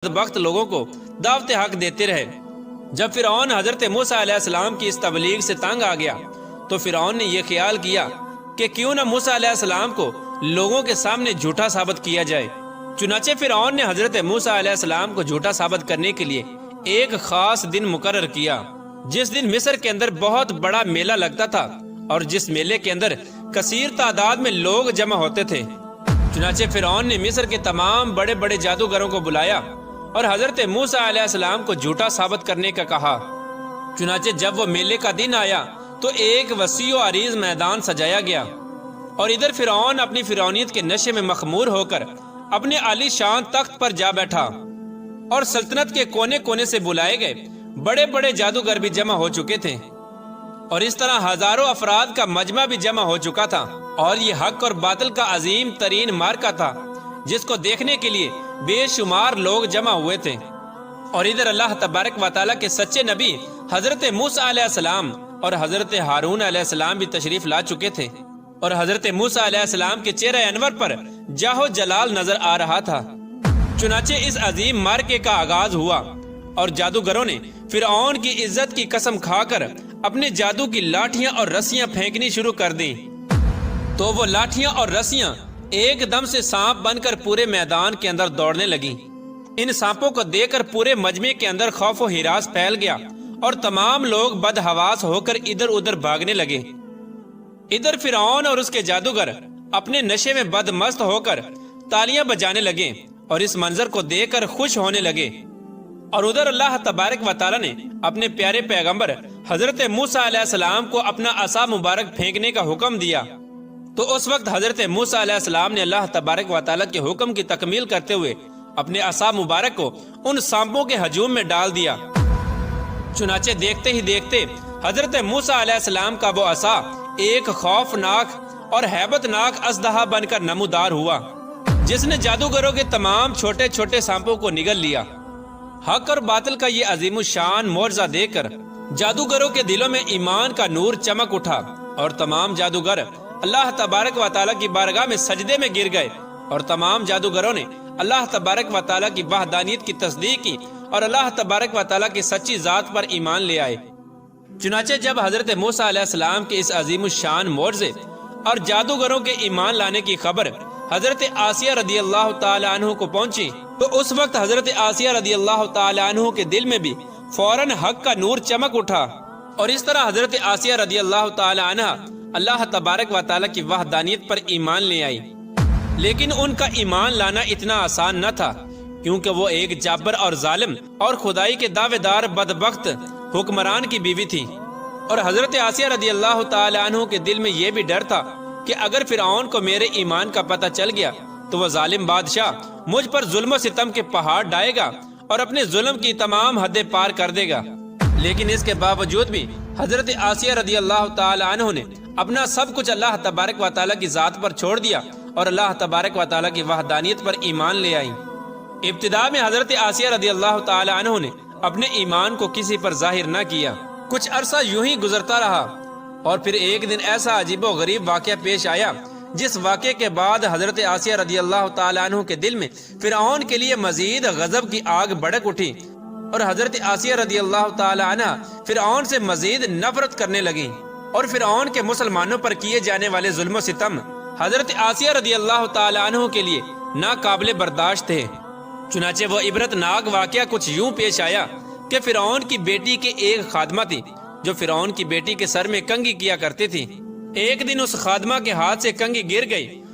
وقت لوگوں کو دعوت حق دیتے رہے۔ جب فرعون حضرت موسیٰ علیہ السلام کی اس تبلیغ سے تنگ آ گیا تو فرعون نے یہ خیال کیا کہ کیوں نہ موسیٰ علیہ السلام کو لوگوں کے سامنے جھوٹا ثابت کیا جائے۔ چنانچہ فرعون نے حضرت موسیٰ علیہ السلام کو جھوٹا ثابت کرنے کے لیے ایک خاص دن مقرر کیا، جس دن مصر کے اندر بہت بڑا میلہ لگتا تھا اور جس میلے کے اندر کثیر تعداد میں لوگ جمع ہوتے تھے۔ چنانچہ فرعون نے مصر کے تمام بڑے بڑے جادوگروں کو بلایا اور حضرت موسیٰ علیہ السلام کو جھوٹا ثابت کرنے کا کہا۔ چنانچہ جب وہ میلے کا دن آیا تو ایک وسیع و عریض میدان سجایا گیا اور ادھر فرعون اپنی فرعونیت کے نشے میں مخمور ہو کر اپنے عالی شان تخت پر جا بیٹھا اور سلطنت کے کونے کونے سے بلائے گئے بڑے بڑے جادوگر بھی جمع ہو چکے تھے، اور اس طرح ہزاروں افراد کا مجمع بھی جمع ہو چکا تھا، اور یہ حق اور باطل کا عظیم ترین معرکہ تھا جس کو دیکھنے کے لیے بے شمار لوگ جمع ہوئے تھے۔ اور ادھر اللہ تبارک و تعالیٰ کے سچے نبی حضرت موسیٰ علیہ السلام اور حضرت ہارون علیہ السلام بھی تشریف لا چکے تھے، اور حضرت موسیٰ علیہ السلام کے چہرہ انور پر جاہ و جلال نظر آ رہا تھا۔ چنانچہ اس عظیم معرکے کا آغاز ہوا اور جادوگروں نے فرعون کی عزت کی قسم کھا کر اپنے جادو کی لاٹھیاں اور رسیاں پھینکنی شروع کر دیں، تو وہ لاٹھیاں اور رسیاں ایک دم سے سانپ بن کر پورے میدان کے اندر دوڑنے لگیں۔ ان سانپوں کو دیکھ کر پورے مجمع کے اندر خوف و ہراس پھیل گیا اور تمام لوگ بدحواس ہو کر ادھر ادھر بھاگنے لگے۔ ادھر فرعون اور اس کے جادوگر اپنے نشے میں بدمست ہو کر تالیاں بجانے لگے اور اس منظر کو دیکھ کر خوش ہونے لگے، اور ادھر اللہ تبارک و تعالیٰ نے اپنے پیارے پیغمبر حضرت موسیٰ علیہ السلام کو اپنا عصا مبارک پھینکنے کا حکم دیا۔ تو اس وقت حضرت موسیٰ علیہ السلام نے اللہ تبارک و تعالیٰ کے حکم کی تکمیل کرتے ہوئے اپنے عصا مبارک کو ان سانپوں کے ہجوم میں ڈال دیا۔ چنانچہ دیکھتے ہی دیکھتے حضرت موسیٰ علیہ السلام کا وہ عصا ایک خوفناک اور ہیبت ناک اژدہا بن کر نمودار ہوا، جس نے جادوگروں کے تمام چھوٹے چھوٹے سانپوں کو نگل لیا۔ حق اور باطل کا یہ عظیم الشان معجزہ دیکھ کر جادوگروں کے دلوں میں ایمان کا نور چمک اٹھا، اور تمام جادوگر اللہ تبارک و تعالیٰ کی بارگاہ میں سجدے میں گر گئے، اور تمام جادوگروں نے اللہ تبارک و تعالیٰ کی وحدانیت کی تصدیق کی اور اللہ تبارک و تعالیٰ کی سچی ذات پر ایمان لے آئے۔ چنانچہ جب حضرت موسیٰ علیہ السلام کے اس عظیم الشان معجزے اور جادوگروں کے ایمان لانے کی خبر حضرت آسیہ رضی اللہ تعالی عنہ کو پہنچی تو اس وقت حضرت آسیہ رضی اللہ تعالی عنہ کے دل میں بھی فوراً حق کا نور چمک اٹھا، اور اس طرح حضرت آسیہ رضی اللہ تعالی عنہ اللہ تبارک و تعالیٰ کی وحدانیت پر ایمان لے آئی۔ لیکن ان کا ایمان لانا اتنا آسان نہ تھا، کیونکہ وہ ایک جابر اور ظالم اور خدائی کے دعوے دار بدبخت حکمران کی بیوی تھی، اور حضرت آسیہ رضی اللہ تعالی عنہ کے دل میں یہ بھی ڈر تھا کہ اگر فرعون کو میرے ایمان کا پتہ چل گیا تو وہ ظالم بادشاہ مجھ پر ظلم و ستم کے پہاڑ ڈائے گا اور اپنے ظلم کی تمام حدیں پار کر دے گا۔ لیکن اس کے باوجود بھی حضرت آسیہ رضی اللہ تعالی عنہ نے اپنا سب کچھ اللہ تبارک و تعالیٰ کی ذات پر چھوڑ دیا اور اللہ تبارک و تعالیٰ کی وحدانیت پر ایمان لے آئی۔ ابتدا میں حضرت آسیہ رضی اللہ تعالی عنہ نے اپنے ایمان کو کسی پر ظاہر نہ کیا۔ کچھ عرصہ یوں ہی گزرتا رہا، اور پھر ایک دن ایسا عجیب و غریب واقعہ پیش آیا جس واقعے کے بعد حضرت آسیہ رضی اللہ تعالی عنہ کے دل میں فرعون کے لیے مزید غضب کی آگ بھڑک اٹھی، اور حضرت آسیہ رضی اللہ تعالی عنہ فرعون سے مزید نفرت کرنے لگیں، اور فرعون کے مسلمانوں پر کیے جانے والے ظلم و ستم حضرت آسیہ رضی اللہ تعالی عنہ کے لیے ناقابل برداشت تھے۔ چنانچہ وہ عبرت ناک واقعہ کچھ یوں پیش آیا کہ فرعون کی بیٹی کے ایک خادمہ تھی جو فرعون کی بیٹی کے سر میں کنگھی کیا کرتی تھی۔ ایک دن اس خادمہ کے ہاتھ سے کنگھی گر گئی